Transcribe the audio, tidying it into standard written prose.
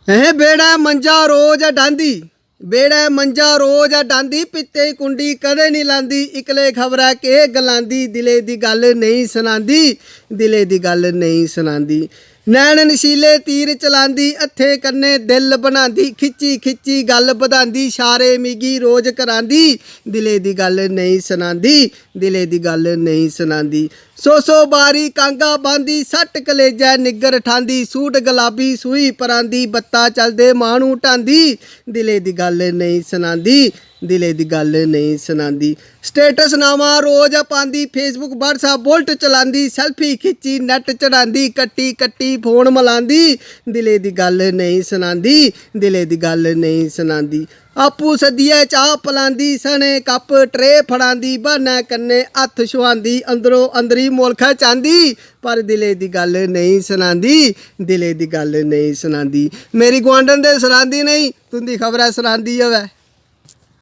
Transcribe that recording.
बेड़ा मंजा रोज डांदी, बेड़ा मंजा रोज डांदी, पित्ते कुंडी कदे नहीं लांदी, इकले खबरा के गलांदी, दिले दी गल नहीं सुनांदी, दिले दी गल नहीं सुनांदी। नैन नशीले तीर चलांदी, हत्थे कन्ने दिल बनांदी, खिच्ची खिच्ची गल बधांदी, शारे मिगी रोज करांदी, दिले दी गल नहीं सुनांदी, दिले दी गल नहीं सुनांदी। सौ बारी कांगा बांदी, सट कलेजा निगर ठांदी, सूट गुलाबी सूई परांदी, बत्ता चलदे मानू ढांदी, दिले दी गल नहीं सुनांदी, दिले दी गल नहीं सुनांदी। स्टेटस नामा रोज पांदी, फेसबुक व्हाट्सएप बुलट चलांदी, सैल्फी खिच्ची नैट चढ़ांदी, कट्टी कट्टी फोन मिलांदी, दिले दी गल नहीं सुनांदी, दिले दी गल नहीं सुनांदी। आपू सदिया चाह पलांदी, सने कप ट्रे फड़ांदी, बहाना कन्ने हत्थ छुआंदी, अंदरों अंदरी मुल्ख चांदी, पर दिले दी गल नहीं सुनांदी, दिले दी गल नहीं सुनांदी। मेरी गुआंढन दे सुनांदी नहीं, तुंदी खबरां सुनांदी होवे।